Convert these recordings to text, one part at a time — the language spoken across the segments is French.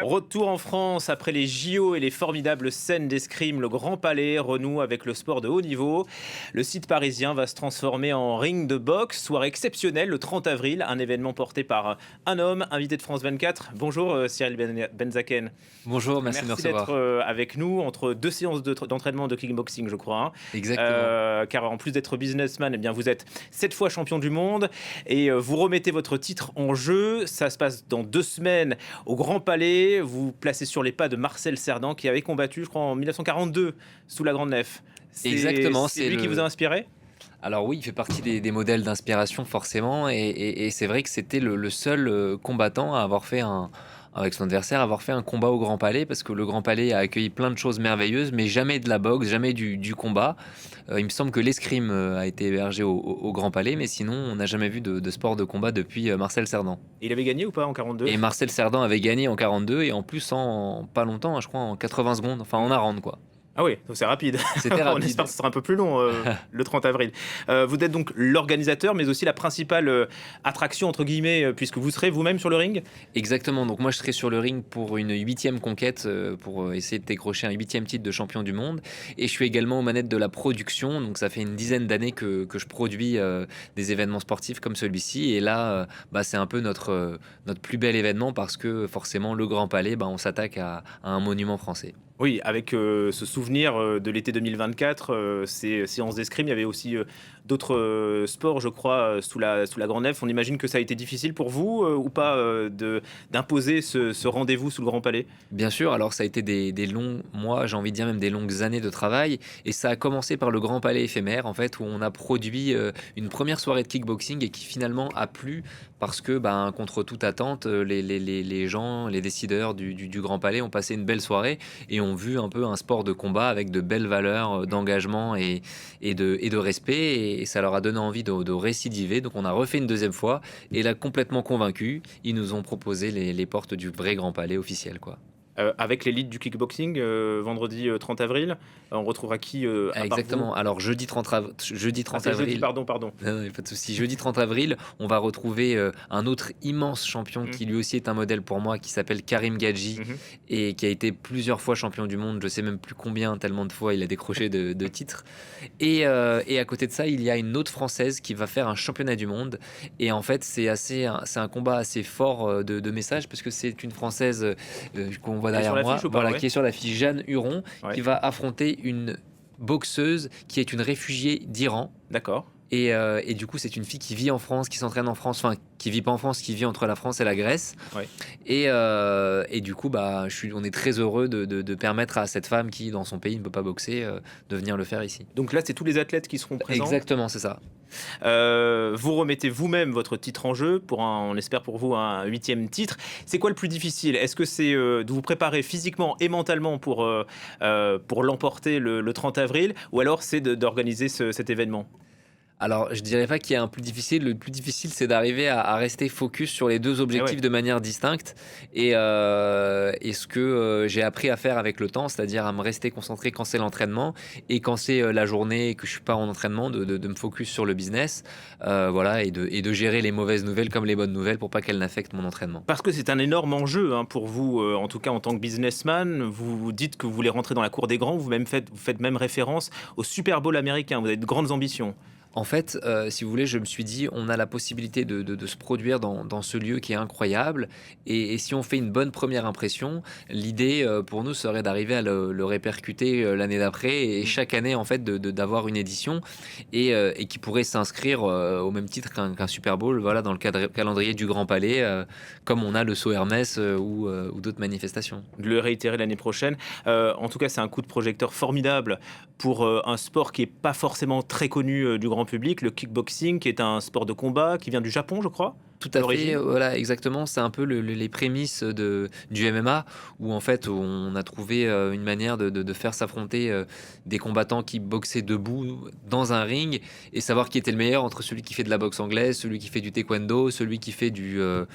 Retour en France après les JO et les formidables scènes d'escrime, le Grand Palais renoue avec le sport de haut niveau. Le site parisien va se transformer en ring de boxe, soirée exceptionnelle le 30 avril, un événement porté par un homme, invité de France 24. Bonjour Cyril Benzaken. Bonjour, merci de me Merci d'être recevoir. avec nous entre deux séances d'entraînement de kickboxing, je crois, hein. Exactement. Car en plus d'être businessman, eh bien vous êtes 7 fois champion du monde et vous remettez votre titre en jeu. Ça se passe dans 2 semaines au Grand Palais. Vous placez sur les pas de Marcel Cerdan qui avait combattu, je crois, en 1942 sous la Grande Nef. Exactement, C'est lui qui vous a inspiré? Alors oui, il fait partie des modèles d'inspiration forcément, et c'est vrai que c'était le seul combattant à avoir fait avec son adversaire, à avoir fait un combat au Grand Palais, parce que le Grand Palais a accueilli plein de choses merveilleuses, mais jamais de la boxe, jamais du combat. Il me semble que l'escrime a été hébergé au Grand Palais, mais sinon on n'a jamais vu de sport de combat depuis Marcel Cerdan. Il avait gagné ou pas en 42? Et Marcel Cerdan avait gagné en 42, et en plus en pas longtemps, hein, je crois en 80 secondes, enfin en un round quoi. Ah oui, donc c'est rapide. C'était On rapide. espère que ce sera un peu plus long le 30 avril. Vous êtes donc l'organisateur, mais aussi la principale attraction, entre guillemets, puisque vous serez vous-même sur le ring. Exactement, donc moi je serai sur le ring pour une 8e conquête, pour essayer de décrocher un 8e titre de champion du monde, et je suis également aux manettes de la production, donc ça fait une dizaine d'années que je produis des événements sportifs comme celui-ci, et là c'est un peu notre plus bel événement, parce que forcément le Grand Palais, on s'attaque à un monument français. Oui, avec ce souvenir de l'été 2024, ces séances d'escrime, il y avait aussi d'autres sports, je crois, sous la Grande Nef. On imagine que ça a été difficile pour vous ou pas d'imposer ce rendez-vous sous le Grand Palais? Bien sûr, alors ça a été des longs mois, j'ai envie de dire même des longues années de travail, et ça a commencé par le Grand Palais éphémère, en fait, où on a produit une première soirée de kickboxing, et qui finalement a plu, parce que contre toute attente, les gens, les décideurs du Grand Palais ont passé une belle soirée et ont vu un peu un sport de combat avec de belles valeurs d'engagement et de respect, et ça leur a donné envie de récidiver. Donc on a refait une deuxième fois, et là, complètement convaincus, ils nous ont proposé les portes du vrai Grand Palais officiel, quoi. Avec l'élite du kickboxing, vendredi 30 avril, on retrouvera qui à part vous? Exactement. Alors jeudi Ah, 30 c'est jeudi, avril, pardon. non, non, y a pas de souci. Jeudi 30 avril, on va retrouver un autre immense champion, Mhm, qui lui aussi est un modèle pour moi, qui s'appelle Karim Gadji, mhm. et qui a été plusieurs fois champion du monde. Je sais même plus combien, tellement de fois il a décroché de titres. Et à côté de ça, il y a une autre Française qui va faire un championnat du monde. Et en fait, c'est un combat assez fort de messages, parce que c'est une Française qu'on voit Elle est sur derrière moi, l'affiche ou pas? voilà, Ouais. qui est sur l'affiche, Jeanne Huron, Ouais. qui va affronter une boxeuse qui est une réfugiée d'Iran. D'accord. Et du coup, c'est une fille qui vit en France, qui s'entraîne en France, enfin, qui vit pas en France, qui vit entre la France et la Grèce. Ouais. Et du coup, on est très heureux de permettre à cette femme qui, dans son pays, ne peut pas boxer, de venir le faire ici. Donc là, c'est tous les athlètes qui seront présents. Exactement, c'est ça. Vous remettez vous-même votre titre en jeu pour on espère pour vous un 8e titre. C'est quoi le plus difficile? Est-ce que c'est de vous préparer physiquement et mentalement pour l'emporter le 30 avril, ou alors c'est d'organiser cet événement? Alors, je dirais pas qu'il y a un plus difficile. Le plus difficile, c'est d'arriver à rester focus sur les deux Eh objectifs ouais. de manière distincte. Et ce que j'ai appris à faire avec le temps, c'est-à-dire à me rester concentré quand c'est l'entraînement, et quand c'est la journée et que je suis pas en entraînement, de me focus sur le business, voilà, et de gérer les mauvaises nouvelles comme les bonnes nouvelles, pour pas qu'elles n'affectent mon entraînement. Parce que c'est un énorme enjeu hein, pour vous, en tout cas en tant que businessman. Vous dites que vous voulez rentrer dans la cour des grands, vous faites même référence au Super Bowl américain. Vous avez de grandes ambitions. En fait, si vous voulez, je me suis dit, on a la possibilité de se produire dans ce lieu qui est incroyable, et si on fait une bonne première impression, l'idée pour nous serait d'arriver à le répercuter l'année d'après, et chaque année en fait d'avoir une édition, et qui pourrait s'inscrire au même titre qu'un Super Bowl, voilà, dans le calendrier du Grand Palais, comme on a le saut Hermès ou d'autres manifestations. De le réitérer l'année prochaine. En tout cas, c'est un coup de projecteur formidable pour un sport qui n'est pas forcément très connu du grand public, le kickboxing, qui est un sport de combat qui vient du Japon, je crois, Tout à à fait, l'origine. voilà, exactement. C'est un peu les prémices du MMA, où en fait on a trouvé une manière de faire s'affronter des combattants qui boxaient debout dans un ring, et savoir qui était le meilleur entre celui qui fait de la boxe anglaise, celui qui fait du taekwondo, celui qui fait de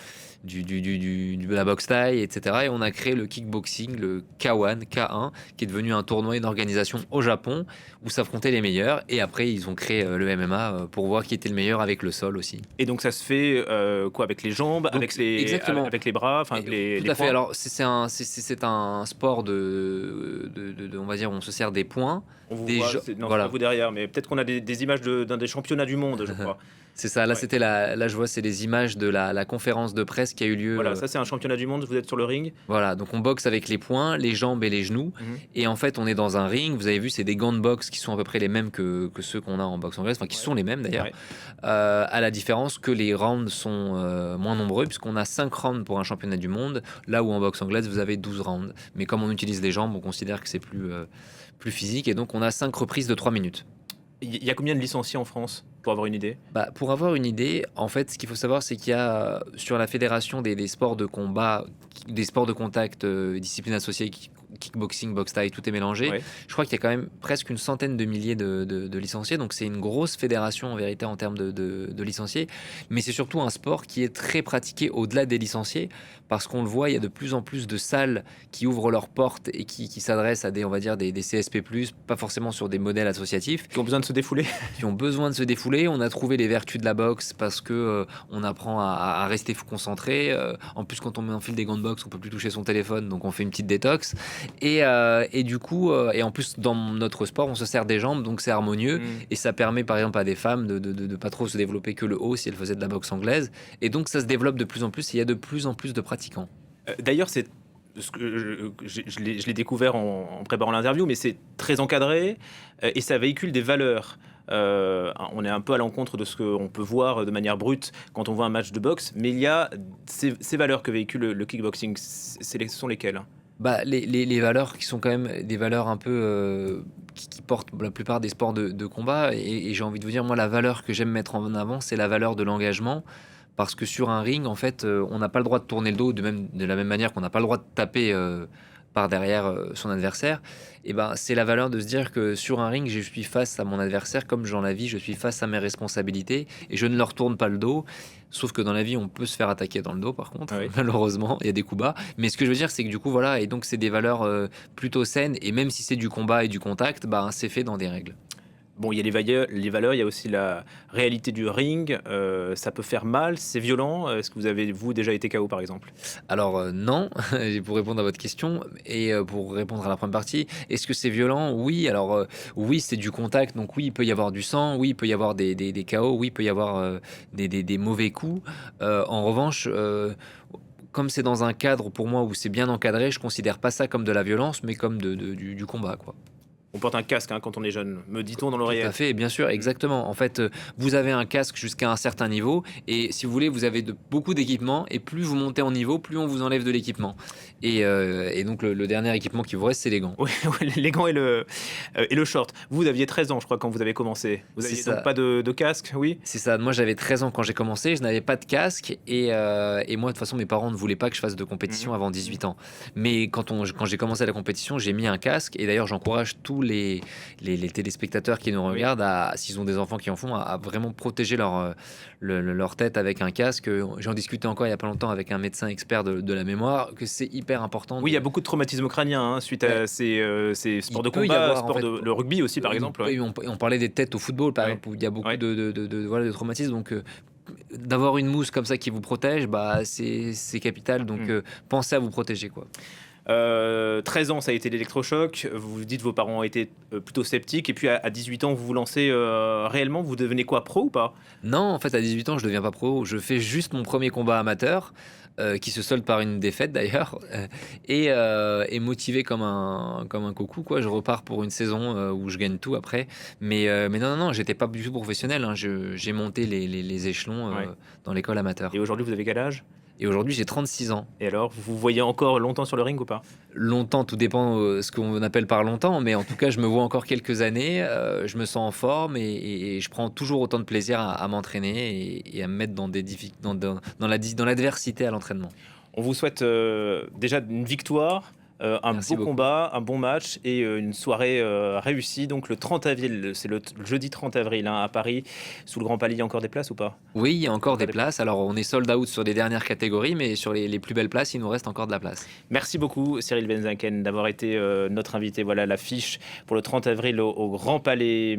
la boxe thaï, etc. Et on a créé le kickboxing, le K1, K1, qui est devenu un tournoi, une organisation au Japon, où s'affrontaient les meilleurs. Et après, ils ont créé le MMA pour voir qui était le meilleur avec le sol aussi. Et donc, ça se fait quoi, avec les jambes, Donc, exactement. avec les bras, enfin Tout les à fait. poings. Alors, c'est un sport on va dire, où on se sert des poings, On vous des voit, jo- non, c'est pas voilà. vous derrière, mais peut-être qu'on a des images d'un des championnats du monde, je crois. C'est ça. Là, Ouais. là, je vois, c'est les images de la conférence de presse qui a eu lieu. Voilà, ça c'est un championnat du monde, vous êtes sur le ring. Voilà, donc on boxe avec les poings, les jambes et les genoux. Mhm. Et en fait, on est dans un ring. Vous avez vu, c'est des gants de boxe qui sont à peu près les mêmes que ceux qu'on a en boxe anglaise, enfin qui Ouais. sont les mêmes d'ailleurs. Ouais. À la différence que les rounds sont moins nombreux, puisqu'on a 5 rounds pour un championnat du monde, là où en boxe anglaise, vous avez 12 rounds. Mais comme on utilise les jambes, on considère que c'est plus physique. Et donc, on a 5 reprises de 3 minutes. Il y a combien de licenciés en France, pour avoir une idée? Bah, pour avoir une idée, en fait, ce qu'il faut savoir, c'est qu'il y a sur la fédération des sports de combat, des sports de contact, disciplines associées, kickboxing, boxe thaï, tout est mélangé. Ouais. Je crois qu'il y a quand même presque une centaine de milliers de licenciés. Donc, c'est une grosse fédération en vérité en termes de licenciés. Mais c'est surtout un sport qui est très pratiqué au-delà des licenciés parce qu'on le voit, il y a de plus en plus de salles qui ouvrent leurs portes et qui s'adressent à on va dire, des CSP+, pas forcément sur des modèles associatifs. Qui ont besoin de se défouler. Qui ont besoin de se défouler. On a trouvé les vertus de la boxe parce que on apprend à rester concentré. En plus, quand on enfile des gants de boxe, on peut plus toucher son téléphone, donc on fait une petite détox. Et du coup, et en plus, dans notre sport, on se sert des jambes, donc c'est harmonieux. Et ça permet, par exemple, à des femmes de pas trop se développer que le haut si elles faisaient de la boxe anglaise. Et donc, ça se développe de plus en plus et il y a de plus en plus de pratiquants. D'ailleurs, c'est ce que je l'ai découvert en préparant l'interview, mais c'est très encadré et ça véhicule des valeurs. On est un peu à l'encontre de ce qu'on peut voir de manière brute quand on voit un match de boxe, mais il y a ces valeurs que véhicule le kickboxing. Ce sont lesquelles? Bah, les valeurs qui sont quand même des valeurs un peu qui portent la plupart des sports de combat. Et j'ai envie de vous dire, moi, la valeur que j'aime mettre en avant, c'est la valeur de l'engagement. Parce que sur un ring, en fait, on n'a pas le droit de tourner le dos de la même manière qu'on n'a pas le droit de taper par derrière son adversaire. Et ben, c'est la valeur de se dire que sur un ring, je suis face à mon adversaire comme dans la vie, je suis face à mes responsabilités et je ne leur tourne pas le dos. Sauf que dans la vie, on peut se faire attaquer dans le dos, par contre, Oui. malheureusement, il y a des coups bas. Mais ce que je veux dire, c'est que du coup, voilà, et donc c'est des valeurs plutôt saines. Et même si c'est du combat et du contact, bah, c'est fait dans des règles. Bon, il y a les valeurs, il y a aussi la réalité du ring. Ça peut faire mal, c'est violent. Est-ce que vous avez, vous, déjà été KO, par exemple? Alors non, pour répondre à votre question et pour répondre à la première partie, est-ce que c'est violent? Oui, alors oui, c'est du contact, donc oui, il peut y avoir du sang, oui, il peut y avoir des KO, oui, il peut y avoir des mauvais coups. En revanche, comme c'est dans un cadre pour moi où c'est bien encadré, je considère pas ça comme de la violence, mais comme du combat, quoi. On porte un casque quand on est jeune, me dit-on dans Tout à l'oreillette. fait, bien sûr, exactement. En fait, vous avez un casque jusqu'à un certain niveau, et si vous voulez, vous avez beaucoup d'équipements, et plus vous montez en niveau, plus on vous enlève de l'équipement. Et donc, le dernier équipement qui vous reste, c'est les gants. Oui, les gants et le short. Vous aviez 13 ans, je crois, quand vous avez commencé. Vous C'est aviez ça. donc pas de casque, oui? C'est ça. Moi, j'avais 13 ans quand j'ai commencé, je n'avais pas de casque, et moi, de toute façon, mes parents ne voulaient pas que je fasse de compétition avant 18 ans. Mais quand j'ai commencé la compétition, j'ai mis un casque, et d'ailleurs, j'encourage tous les téléspectateurs qui nous regardent, s'ils ont des enfants qui en font, à vraiment protéger leur tête avec un casque. J'en discutais encore il n'y a pas longtemps avec un médecin expert de la mémoire, que c'est hyper important. Oui, il y a beaucoup de traumatisme crânien suite à ces sports de peut y combat, avoir, en fait, le rugby aussi, par exemple. Oui, on parlait des têtes au football, par Ouais. exemple, où il y a beaucoup Ouais. de traumatismes. Donc, d'avoir une mousse comme ça qui vous protège, bah, c'est capital. Donc, pensez à vous protéger, quoi. 13 ans, ça a été l'électrochoc. Vous dites vos parents ont été plutôt sceptiques. Et puis à 18 ans, vous vous lancez réellement. Vous devenez quoi, pro ou pas? Non, en fait, à 18 ans, je deviens pas pro. Je fais juste mon premier combat amateur, qui se solde par une défaite d'ailleurs, et motivé comme un coucou, quoi. Je repars pour une saison où je gagne tout après. Mais non, j'étais pas du tout professionnel, hein. J'ai monté les échelons Ouais. dans l'école amateur. Et aujourd'hui, vous avez quel âge? Et aujourd'hui, j'ai 36 ans. Et alors, vous vous voyez encore longtemps sur le ring ou pas? Longtemps, tout dépend ce qu'on appelle par longtemps, mais en tout cas, je me vois encore quelques années. Je me sens en forme et je prends toujours autant de plaisir à m'entraîner et à me mettre dans l'adversité à l'entraînement. On vous souhaite déjà une victoire, un Merci beau beaucoup. combat, un bon match et une soirée réussie. Donc le 30 avril, c'est le jeudi 30 avril à Paris. Sous le Grand Palais, il y a encore des places ou pas? Oui, il y a encore Encore des des places. Alors, on est sold out sur les dernières catégories, mais sur les plus belles places, il nous reste encore de la place. Merci beaucoup Cyril Benzaken d'avoir été notre invité. Voilà l'affiche pour le 30 avril au Grand Palais.